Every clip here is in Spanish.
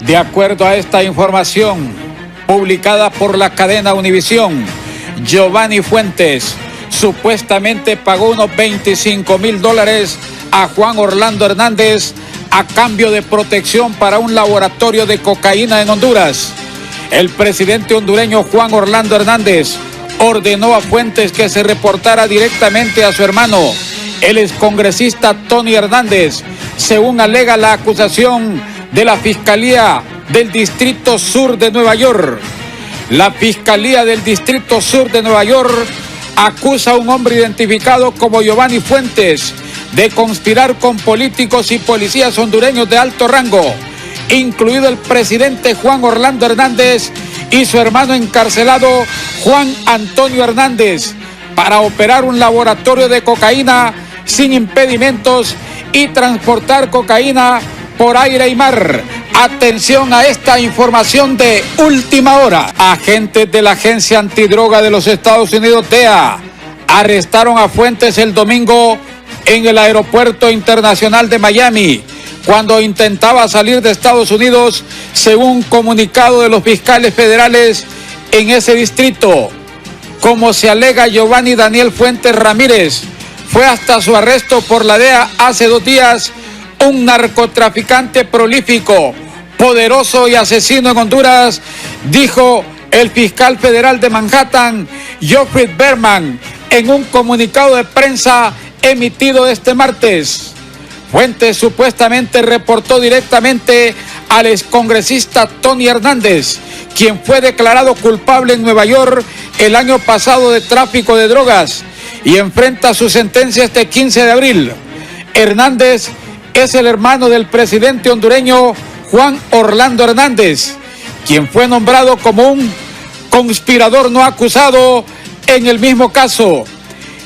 De acuerdo a esta información publicada por la cadena Univisión, Giovanni Fuentes supuestamente pagó unos $25,000 a Juan Orlando Hernández a cambio de protección para un laboratorio de cocaína en Honduras. El presidente hondureño Juan Orlando Hernández ordenó a Fuentes que se reportara directamente a su hermano, el excongresista Tony Hernández, según alega la acusación de la Fiscalía del Distrito Sur de Nueva York. La Fiscalía del Distrito Sur de Nueva York acusa a un hombre identificado como Giovanni Fuentes de conspirar con políticos y policías hondureños de alto rango, incluido el presidente Juan Orlando Hernández y su hermano encarcelado Juan Antonio Hernández, para operar un laboratorio de cocaína sin impedimentos y transportar cocaína por aire y mar. Atención a esta información de última hora. Agentes de la Agencia Antidroga de los Estados Unidos, DEA, arrestaron a Fuentes el domingo en el Aeropuerto Internacional de Miami, cuando intentaba salir de Estados Unidos, según comunicado de los fiscales federales en ese distrito. Como se alega, Giovanni Daniel Fuentes Ramírez fue hasta su arresto por la DEA hace 2 días, un narcotraficante prolífico, poderoso y asesino en Honduras, dijo el fiscal federal de Manhattan, Geoffrey Berman, en un comunicado de prensa emitido este martes. Fuentes supuestamente reportó directamente al excongresista Tony Hernández, quien fue declarado culpable en Nueva York el año pasado de tráfico de drogas y enfrenta su sentencia este 15 de abril. Hernández es el hermano del presidente hondureño Juan Orlando Hernández, quien fue nombrado como un conspirador no acusado en el mismo caso.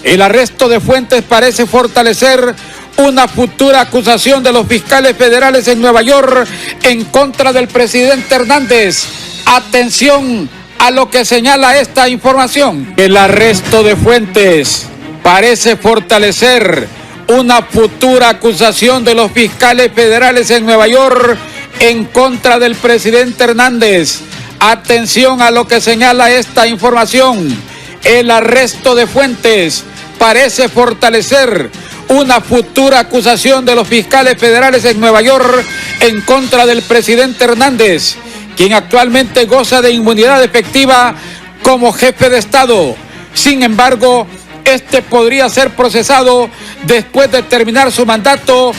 El arresto de Fuentes parece fortalecer una futura acusación de los fiscales federales en Nueva York en contra del presidente Hernández. Atención a lo que señala esta información. El arresto de Fuentes parece fortalecer una futura acusación de los fiscales federales en Nueva York en contra del presidente Hernández. Atención a lo que señala esta información. El arresto de Fuentes parece fortalecer una futura acusación de los fiscales federales en Nueva York en contra del presidente Hernández, quien actualmente goza de inmunidad efectiva como jefe de Estado. Sin embargo, este podría ser procesado después de terminar su mandato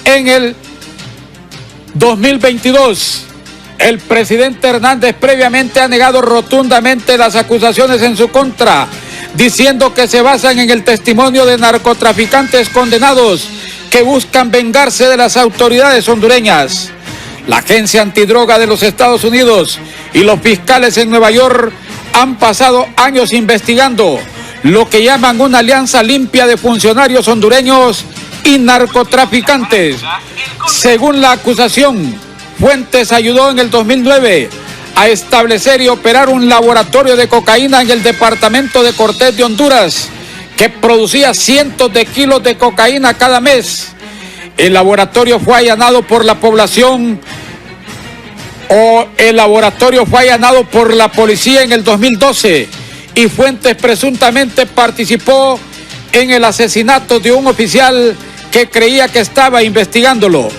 en el 2022. El presidente Hernández previamente ha negado rotundamente las acusaciones en su contra, diciendo que se basan en el testimonio de narcotraficantes condenados que buscan vengarse de las autoridades hondureñas. La Agencia Antidroga de los Estados Unidos y los fiscales en Nueva York han pasado años investigando lo que llaman una alianza limpia de funcionarios hondureños y narcotraficantes. Según la acusación, Fuentes ayudó en el 2009 a establecer y operar un laboratorio de cocaína en el departamento de Cortés de Honduras, que producía cientos de kilos de cocaína cada mes. El laboratorio fue allanado por la población el laboratorio fue allanado por la policía en el 2012 y Fuentes presuntamente participó en el asesinato de un oficial que creía que estaba investigándolo.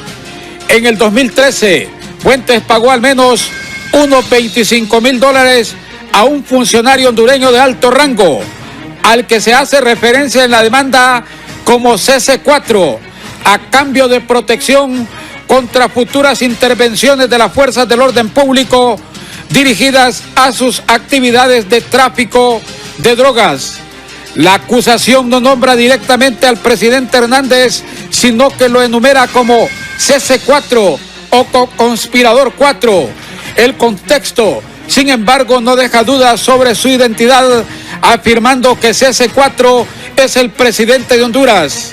En el 2013, Fuentes pagó al menos unos $25,000 a un funcionario hondureño de alto rango, al que se hace referencia en la demanda como CC4, a cambio de protección contra futuras intervenciones de las fuerzas del orden público dirigidas a sus actividades de tráfico de drogas. La acusación no nombra directamente al presidente Hernández, sino que lo enumera como CC4 o conspirador 4. El contexto, sin embargo, no deja dudas sobre su identidad, afirmando que CC4 es el presidente de Honduras.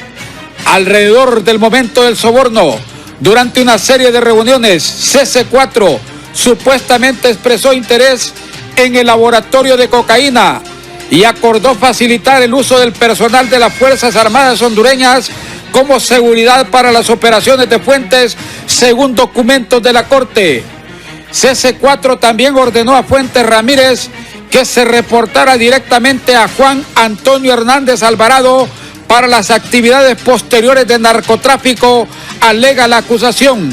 Alrededor del momento del soborno, durante una serie de reuniones, CC4 supuestamente expresó interés en el laboratorio de cocaína y acordó facilitar el uso del personal de las Fuerzas Armadas hondureñas como seguridad para las operaciones de Fuentes, según documentos de la Corte. CC4 también ordenó a Fuentes Ramírez que se reportara directamente a Juan Antonio Hernández Alvarado para las actividades posteriores de narcotráfico, alega la acusación.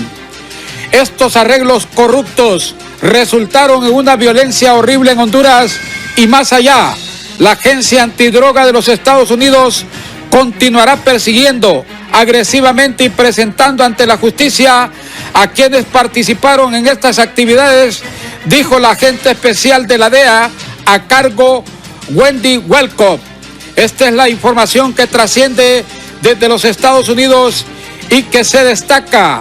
Estos arreglos corruptos resultaron en una violencia horrible en Honduras y más allá. La Agencia Antidroga de los Estados Unidos continuará persiguiendo agresivamente y presentando ante la justicia a quienes participaron en estas actividades, dijo la agente especial de la DEA a cargo Wendy Welcome. Esta es la información que trasciende desde los Estados Unidos y que se destaca.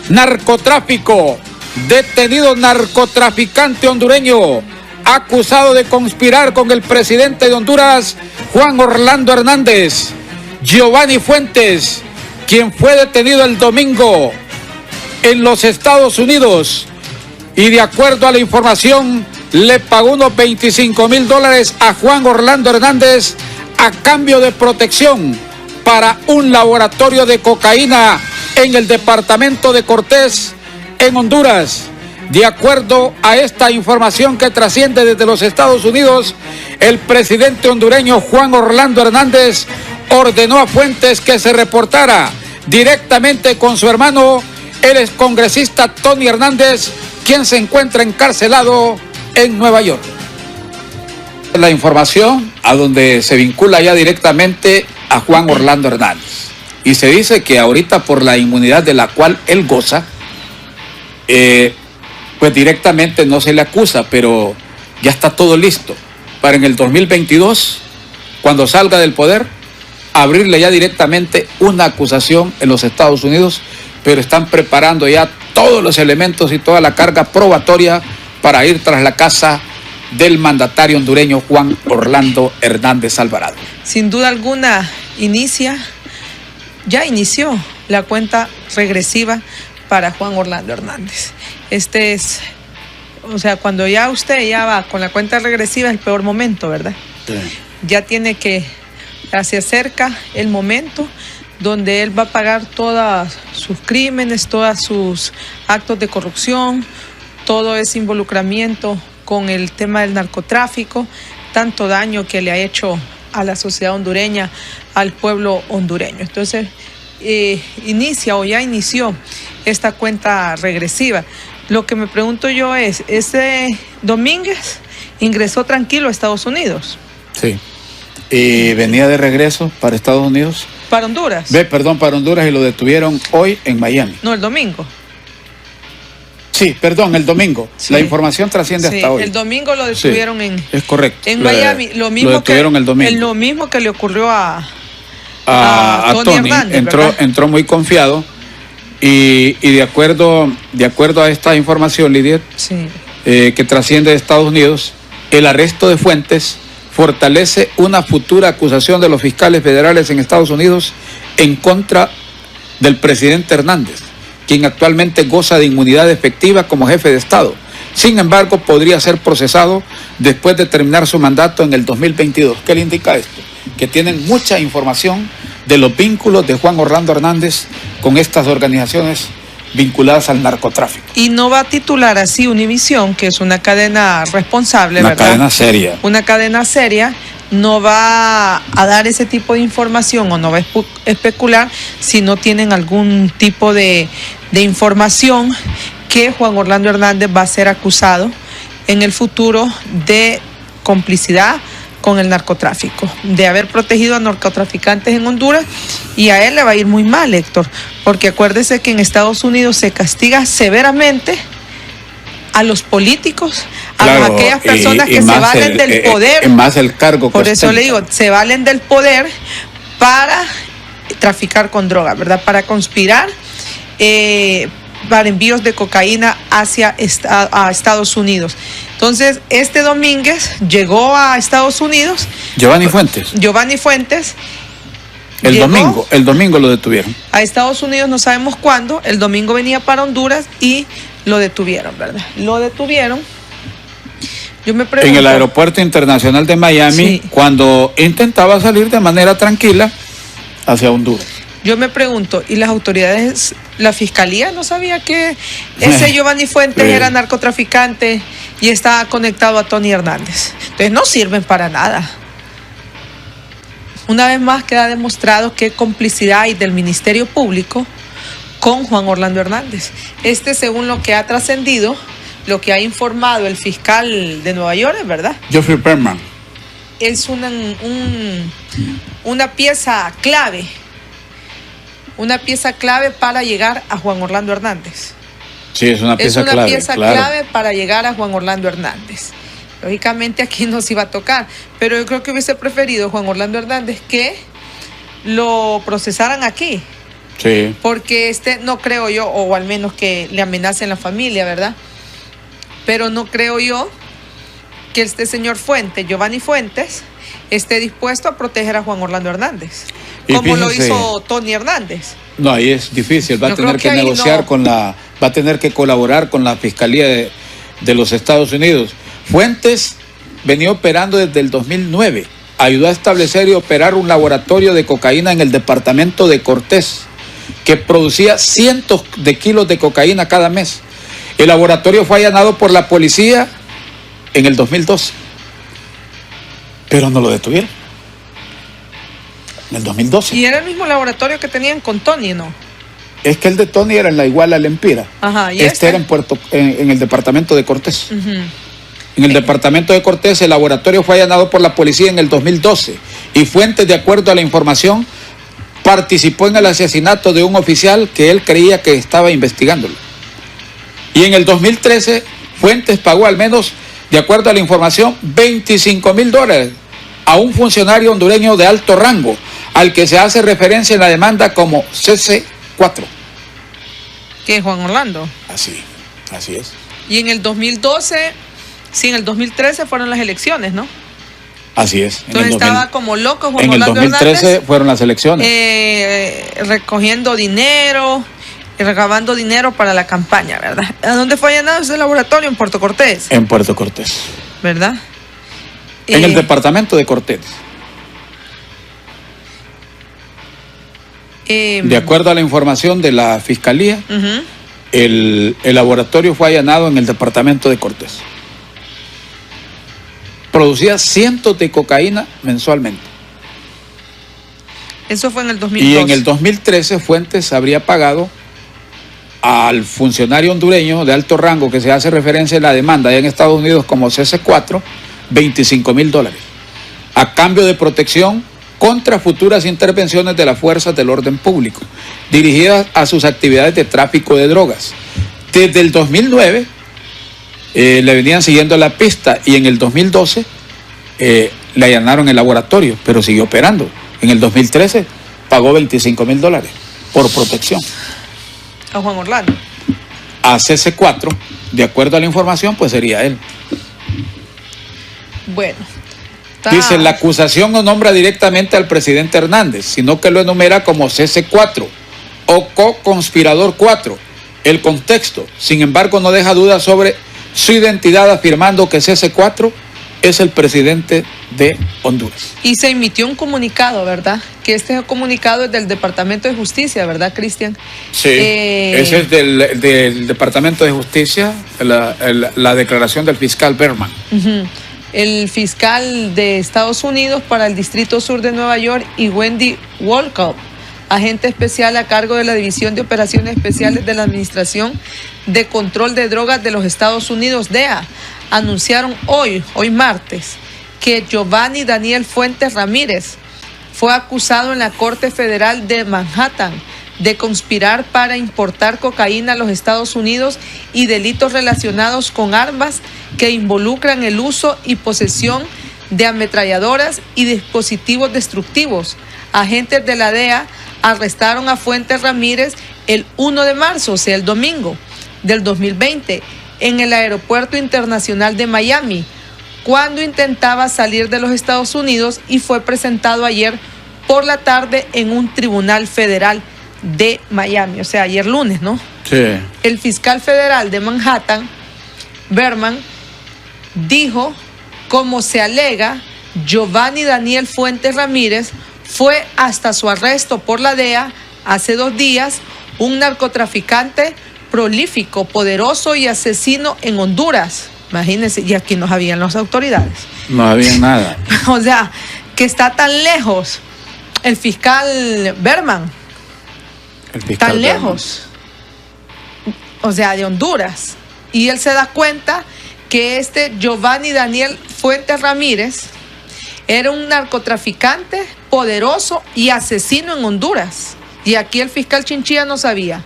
Narcotráfico. Detenido narcotraficante hondureño acusado de conspirar con el presidente de Honduras, Juan Orlando Hernández. Giovanni Fuentes, quien fue detenido el domingo en los Estados Unidos y de acuerdo a la información le pagó unos $25,000 a Juan Orlando Hernández a cambio de protección para un laboratorio de cocaína en el departamento de Cortés, en Honduras. De acuerdo a esta información que trasciende desde los Estados Unidos, el presidente hondureño Juan Orlando Hernández ordenó a Fuentes que se reportara directamente con su hermano, el excongresista Tony Hernández, quien se encuentra encarcelado en Nueva York. La información a donde se vincula ya directamente a Juan Orlando Hernández. Y se dice que ahorita por la inmunidad de la cual él goza, pues directamente no se le acusa, pero ya está todo listo para en el 2022, cuando salga del poder, abrirle ya directamente una acusación en los Estados Unidos, pero están preparando ya todos los elementos y toda la carga probatoria para ir tras la casa del mandatario hondureño Juan Orlando Hernández Alvarado. Sin duda alguna ya inició la cuenta regresiva para Juan Orlando Hernández. Cuando ya usted ya va con la cuenta regresiva es el peor momento, ¿verdad? Sí. Ya se acerca el momento donde él va a pagar todos sus crímenes, todos sus actos de corrupción, todo ese involucramiento con el tema del narcotráfico, tanto daño que le ha hecho a la sociedad hondureña, al pueblo hondureño. Entonces, ya inició esta cuenta regresiva. Lo que me pregunto yo es, ¿ese Domínguez ingresó tranquilo a Estados Unidos? Sí. Y venía de regreso para Estados Unidos. ¿Para Honduras? Para Honduras y lo detuvieron hoy en Miami. No, el domingo. Sí, perdón, el domingo. Sí. La información trasciende hasta hoy. El domingo lo detuvieron es correcto. En Miami. Lo detuvieron el domingo. Lo mismo que le ocurrió a Tony Hernández, entró muy confiado y de acuerdo a esta información, Lidia, sí, que trasciende de Estados Unidos, el arresto de Fuentes fortalece una futura acusación de los fiscales federales en Estados Unidos en contra del presidente Hernández, quien actualmente goza de inmunidad efectiva como jefe de Estado. Sin embargo, podría ser procesado después de terminar su mandato en el 2022. ¿Qué le indica esto? Que tienen mucha información de los vínculos de Juan Orlando Hernández con estas organizaciones vinculadas al narcotráfico. Y no va a titular así Univisión, que es una cadena responsable, una ¿verdad? Cadena seria. Una cadena seria, no va a dar ese tipo de información o no va a especular si no tienen algún tipo de información que Juan Orlando Hernández va a ser acusado en el futuro de complicidad con el narcotráfico, de haber protegido a narcotraficantes en Honduras, y a él le va a ir muy mal, Héctor, porque acuérdese que en Estados Unidos se castiga severamente a los políticos, a aquellas personas que se valen del poder. Más el cargo. Por eso le digo, se valen del poder para traficar con droga, ¿verdad? Para conspirar, para envíos de cocaína a Estados Unidos. Entonces, Domínguez llegó a Estados Unidos. Giovanni Fuentes. El domingo lo detuvieron. A Estados Unidos no sabemos cuándo, el domingo venía para Honduras y lo detuvieron, ¿verdad? Lo detuvieron. Yo me pregunto. En el aeropuerto internacional de Miami, sí, cuando intentaba salir de manera tranquila hacia Honduras. Yo me pregunto, ¿y las autoridades, la fiscalía no sabía que ese Giovanni Fuentes era narcotraficante y estaba conectado a Tony Hernández? Entonces no sirven para nada. Una vez más queda demostrado qué complicidad hay del Ministerio Público con Juan Orlando Hernández. Según lo que ha trascendido, lo que ha informado el fiscal de Nueva York, ¿verdad? Geoffrey Berman. Es una pieza clave. Una pieza clave para llegar a Juan Orlando Hernández. Sí, es una pieza clave. Es una pieza clave para llegar a Juan Orlando Hernández. Lógicamente aquí nos iba a tocar, pero yo creo que hubiese preferido Juan Orlando Hernández que lo procesaran aquí. Sí. Porque no creo yo, o al menos que le amenacen la familia, ¿verdad? Pero no creo yo que este señor Fuentes, Giovanni Fuentes, esté dispuesto a proteger a Juan Orlando Hernández, como lo hizo Tony Hernández. No, ahí es difícil, va a tener que negociar va a tener que colaborar con la Fiscalía de los Estados Unidos. Fuentes venía operando desde el 2009, ayudó a establecer y operar un laboratorio de cocaína en el departamento de Cortés, que producía cientos de kilos de cocaína cada mes. El laboratorio fue allanado por la policía en el 2012, pero no lo detuvieron. En el 2012. Y era el mismo laboratorio que tenían con Tony, ¿no? Es que el de Tony era en la Iguala Lempira. Ajá, ¿y este era en el departamento de Cortés. En el departamento de Cortés, el laboratorio fue allanado por la policía en el 2012 y Fuentes, de acuerdo a la información, participó en el asesinato de un oficial que él creía que estaba investigándolo. Y en el 2013, Fuentes pagó al menos, de acuerdo a la información, $25,000 a un funcionario hondureño de alto rango, al que se hace referencia en la demanda como CC4. ¿Qué es Juan Orlando? Así es. Y en el 2012, sí, en el 2013 fueron las elecciones, ¿no? Así es. Entonces estaba como loco Juan Orlando Hernández. En el 2013 Hernández, fueron las elecciones. Recogiendo dinero y recabando dinero para la campaña, ¿verdad? ¿A dónde fue allanado ese laboratorio? En Puerto Cortés. En Puerto Cortés. ¿Verdad? En el departamento de Cortés. De acuerdo a la información de la Fiscalía, el laboratorio fue allanado en el departamento de Cortés. Producía cientos de cocaína mensualmente. Eso fue en el 2012. Y en el 2013 Fuentes habría pagado al funcionario hondureño de alto rango que se hace referencia en la demanda allá en Estados Unidos como CC4, $25,000 a cambio de protección contra futuras intervenciones de las fuerzas del orden público dirigidas a sus actividades de tráfico de drogas. Desde el 2009 le venían siguiendo la pista y en el 2012 le allanaron el laboratorio, pero siguió operando. En el 2013 pagó $25,000 por protección. A Juan Orlando. A CC4, de acuerdo a la información, pues sería él. Bueno. Dice, la acusación no nombra directamente al presidente Hernández, sino que lo enumera como CC4 o co-conspirador 4. El contexto, sin embargo, no deja dudas sobre su identidad, afirmando que CC4 es el presidente de Honduras. Y se emitió un comunicado, ¿verdad? Que este comunicado es del Departamento de Justicia, ¿verdad, Cristian? Sí, ese es del Departamento de Justicia, la declaración del fiscal Berman. El fiscal de Estados Unidos para el Distrito Sur de Nueva York y Wendy Wolkoff, agente especial a cargo de la División de Operaciones Especiales de la Administración de Control de Drogas de los Estados Unidos, DEA, anunciaron hoy martes, que Giovanni Daniel Fuentes Ramírez fue acusado en la Corte Federal de Manhattan de conspirar para importar cocaína a los Estados Unidos y delitos relacionados con armas que involucran el uso y posesión de ametralladoras y dispositivos destructivos. Agentes de la DEA arrestaron a Fuentes Ramírez el 1 de marzo, o sea, el domingo del 2020, en el Aeropuerto Internacional de Miami, cuando intentaba salir de los Estados Unidos, y fue presentado ayer por la tarde en un tribunal federal de Miami, o sea, ayer lunes, ¿no? Sí. El fiscal federal de Manhattan, Berman, dijo, como se alega, Giovanni Daniel Fuentes Ramírez fue hasta su arresto por la DEA hace 2 días, un narcotraficante prolífico, poderoso y asesino en Honduras. Imagínense, y aquí no habían las autoridades. No había nada. O sea, que está tan lejos el fiscal Berman. Tan lejos. O sea, de Honduras. Y él se da cuenta que Giovanni Daniel Fuentes Ramírez era un narcotraficante poderoso y asesino en Honduras. Y aquí el fiscal Chinchilla no sabía.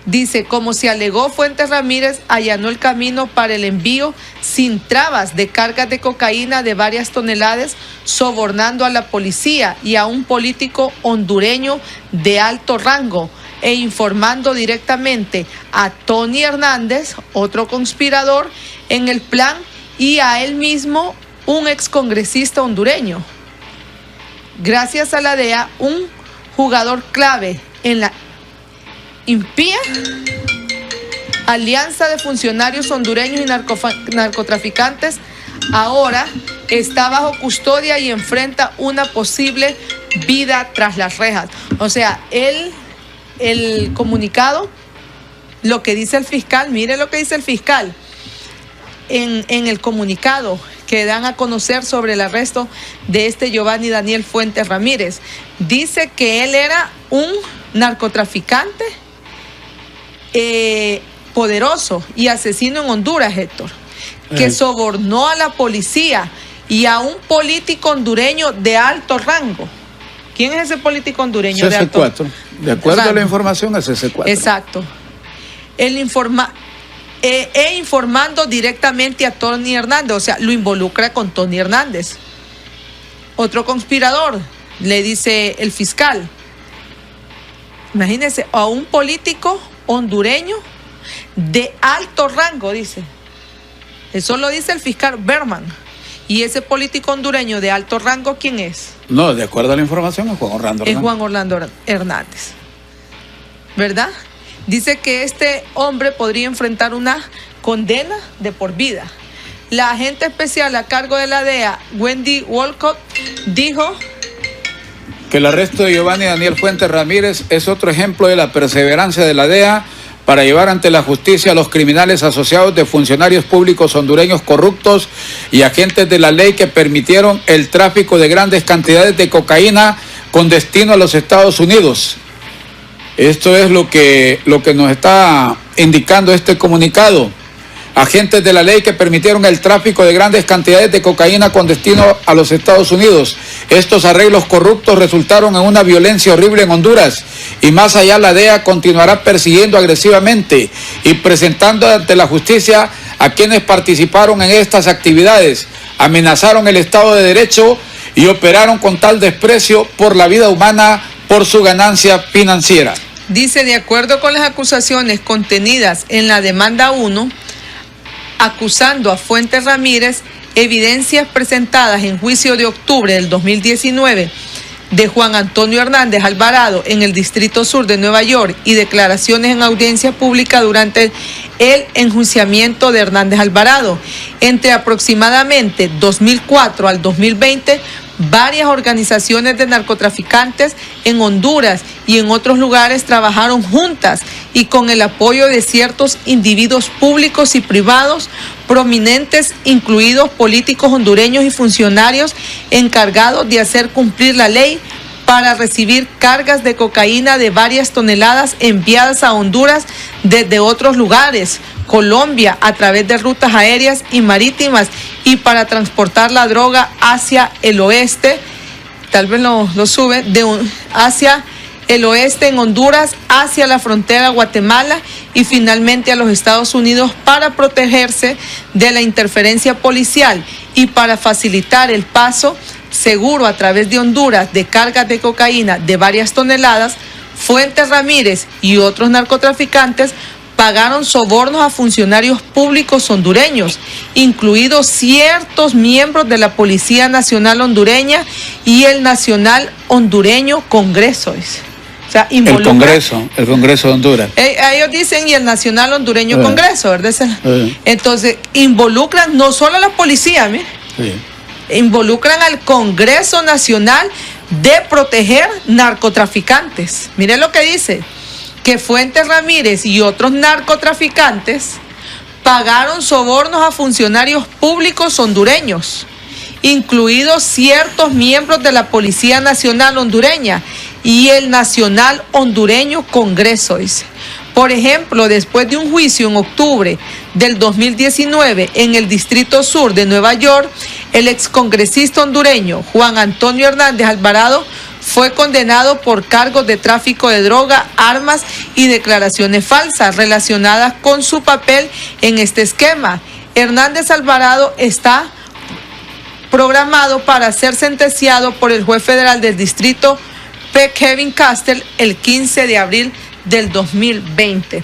Dice, como se alegó, Fuentes Ramírez allanó el camino para el envío sin trabas de cargas de cocaína de varias toneladas, sobornando a la policía y a un político hondureño de alto rango e informando directamente a Tony Hernández, otro conspirador, en el plan, y a él mismo, un excongresista hondureño. Gracias a la DEA, un jugador clave en la impía alianza de funcionarios hondureños y narcotraficantes, ahora está bajo custodia y enfrenta una posible vida tras las rejas. O sea, el comunicado, lo que dice el fiscal, mire lo que dice el fiscal en el comunicado que dan a conocer sobre el arresto de Giovanni Daniel Fuentes Ramírez. Dice que él era un narcotraficante poderoso y asesino en Honduras, Héctor, que sobornó a la policía y a un político hondureño de alto rango. ¿Quién es ese político hondureño de alto rango? De acuerdo a la información, es CC4. Exacto. Informando directamente a Tony Hernández, o sea, lo involucra con Tony Hernández. Otro conspirador, le dice el fiscal. Imagínense, a un político hondureño de alto rango, dice. Eso lo dice el fiscal Berman. ¿Y ese político hondureño de alto rango quién es? No, de acuerdo a la información, es Juan Orlando Hernández. Es Juan Orlando Hernández. ¿Verdad? Dice que este hombre podría enfrentar una condena de por vida. La agente especial a cargo de la DEA, Wendy Wolcott, dijo que el arresto de Giovanni Daniel Fuentes Ramírez es otro ejemplo de la perseverancia de la DEA para llevar ante la justicia a los criminales asociados de funcionarios públicos hondureños corruptos y agentes de la ley que permitieron el tráfico de grandes cantidades de cocaína con destino a los Estados Unidos. Esto es lo que nos está indicando este comunicado. Agentes de la ley que permitieron el tráfico de grandes cantidades de cocaína con destino a los Estados Unidos. Estos arreglos corruptos resultaron en una violencia horrible en Honduras y más allá la DEA continuará persiguiendo agresivamente y presentando ante la justicia a quienes participaron en estas actividades, amenazaron el Estado de Derecho y operaron con tal desprecio por la vida humana por su ganancia financiera. Dice, de acuerdo con las acusaciones contenidas en la demanda 1, acusando a Fuentes Ramírez, evidencias presentadas en juicio de octubre del 2019 de Juan Antonio Hernández Alvarado en el Distrito Sur de Nueva York y declaraciones en audiencia pública durante el enjuiciamiento de Hernández Alvarado. Entre aproximadamente 2004 al 2020, varias organizaciones de narcotraficantes en Honduras y en otros lugares trabajaron juntas y con el apoyo de ciertos individuos públicos y privados prominentes, incluidos políticos hondureños y funcionarios encargados de hacer cumplir la ley para recibir cargas de cocaína de varias toneladas enviadas a Honduras desde otros lugares, Colombia, a través de rutas aéreas y marítimas, y para transportar la droga hacia el oeste, tal vez lo sube, hacia el oeste en Honduras, hacia la frontera Guatemala y finalmente a los Estados Unidos para protegerse de la interferencia policial y para facilitar el paso seguro a través de Honduras de cargas de cocaína de varias toneladas. Fuentes Ramírez y otros narcotraficantes pagaron sobornos a funcionarios públicos hondureños, incluidos ciertos miembros de la Policía Nacional Hondureña y el Nacional Hondureño Congreso. O sea, el Congreso de Honduras. Ellos dicen, y el Nacional Hondureño Congreso, ¿verdad? Entonces, involucran no solo a la policía, mire, involucran al Congreso Nacional, de proteger narcotraficantes. Miren lo que dice, que Fuentes Ramírez y otros narcotraficantes pagaron sobornos a funcionarios públicos hondureños, incluidos ciertos miembros de la Policía Nacional hondureña y el Nacional Hondureño Congreso, dice. Por ejemplo, después de un juicio en octubre del 2019 en el Distrito Sur de Nueva York, el excongresista hondureño Juan Antonio Hernández Alvarado fue condenado por cargos de tráfico de droga, armas y declaraciones falsas relacionadas con su papel en este esquema. Hernández Alvarado está programado para ser sentenciado por el juez federal del distrito P. Kevin Castell el 15 de abril del 2020.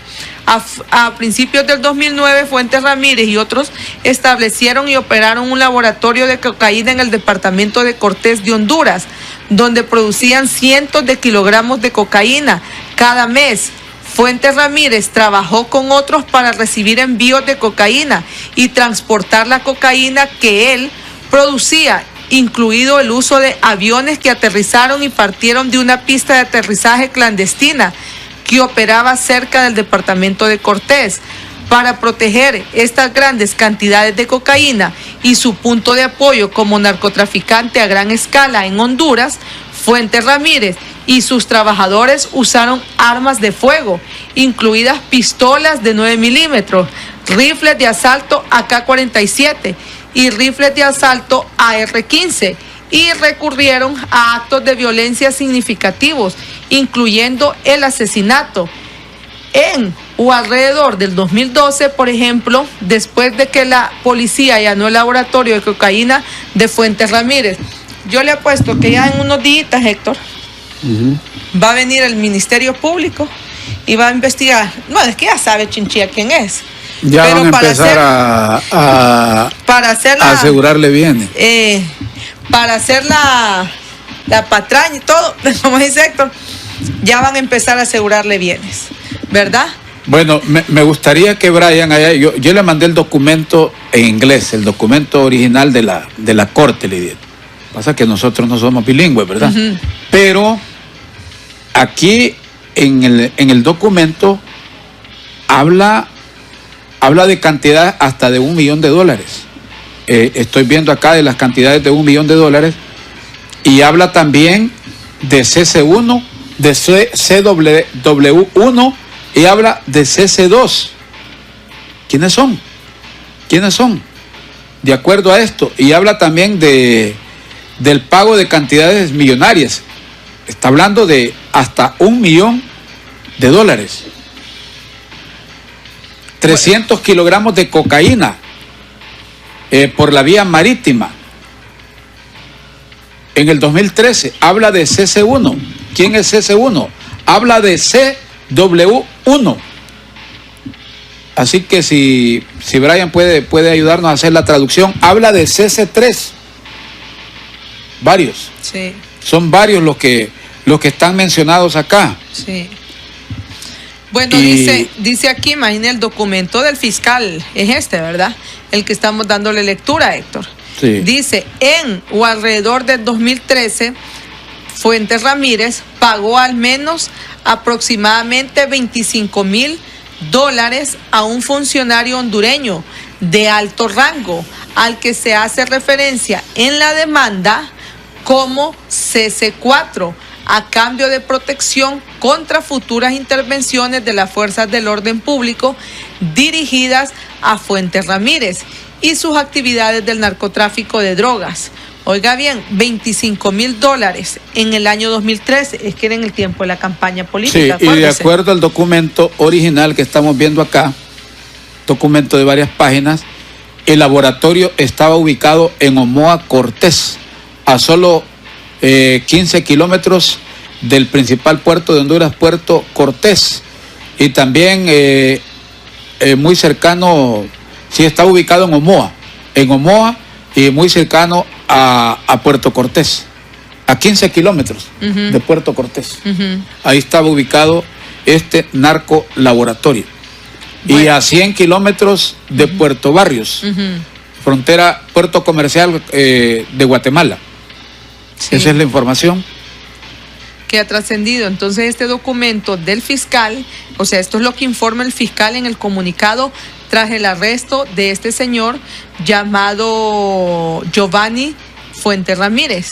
A principios del 2009, Fuentes Ramírez y otros establecieron y operaron un laboratorio de cocaína en el departamento de Cortés de Honduras, donde producían cientos de kilogramos de cocaína cada mes. Fuentes Ramírez trabajó con otros para recibir envíos de cocaína y transportar la cocaína que él producía, incluido el uso de aviones que aterrizaron y partieron de una pista de aterrizaje clandestina que operaba cerca del departamento de Cortés. Para proteger estas grandes cantidades de cocaína y su punto de apoyo como narcotraficante a gran escala en Honduras, Fuentes Ramírez y sus trabajadores usaron armas de fuego, incluidas pistolas de 9 milímetros, rifles de asalto AK-47 y rifles de asalto AR-15, y recurrieron a actos de violencia significativos, incluyendo el asesinato. En o alrededor del 2012, por ejemplo, después de que la policía allanó el laboratorio de cocaína de Fuentes Ramírez, yo le apuesto que ya en unos días, Héctor, va a venir el Ministerio Público y va a investigar. No, es que ya sabe Chinchilla quién es. Ya pero van a empezar a asegurarle bienes. Para hacer la patraña y todo, como dice Héctor, ya van a empezar a asegurarle bienes, ¿verdad? Bueno, me gustaría que Brian, yo le mandé el documento en inglés, el documento original de la corte, le dije. Pasa que nosotros no somos bilingües, ¿verdad? Pero aquí en el documento habla de cantidad hasta de $1 millón. Estoy viendo acá de las cantidades de $1 millón y habla también de CC1, de CW1 y habla de CC2. ¿Quiénes son? De acuerdo a esto, y habla también del pago de cantidades millonarias. Está hablando de hasta $1 millón. 300 kilogramos de cocaína por la vía marítima. En el 2013 habla de CC1. ¿Quién es CC1? Habla de CW1. Así que si Brian puede ayudarnos a hacer la traducción, habla de CC3. Varios. Sí. Son varios los que están mencionados acá. Sí. Bueno, dice aquí, imagínate, el documento del fiscal es este, ¿verdad? El que estamos dándole lectura, Héctor. Sí. Dice, en o alrededor del 2013, Fuentes Ramírez pagó al menos aproximadamente $25,000 a un funcionario hondureño de alto rango, al que se hace referencia en la demanda como CC4, a cambio de protección contra futuras intervenciones de las fuerzas del orden público dirigidas a Fuentes Ramírez y sus actividades del narcotráfico de drogas. Oiga bien, $25,000 en el año 2013, es que era en el tiempo de la campaña política. Sí, y de acuerdo al documento original que estamos viendo acá, documento de varias páginas, el laboratorio estaba ubicado en Omoa Cortés, a solo 15 kilómetros del principal puerto de Honduras, Puerto Cortés, y también muy cercano, sí, está ubicado en Omoa y muy cercano a Puerto Cortés, a 15 kilómetros de Puerto Cortés. Ahí estaba ubicado este narco laboratorio. Bueno. Y a 100 kilómetros de Puerto Barrios, frontera, puerto comercial de Guatemala. Sí. Esa es la información que ha trascendido. Entonces, este documento del fiscal, o sea, esto es lo que informa el fiscal en el comunicado tras el arresto de este señor llamado Giovanni Fuentes Ramírez.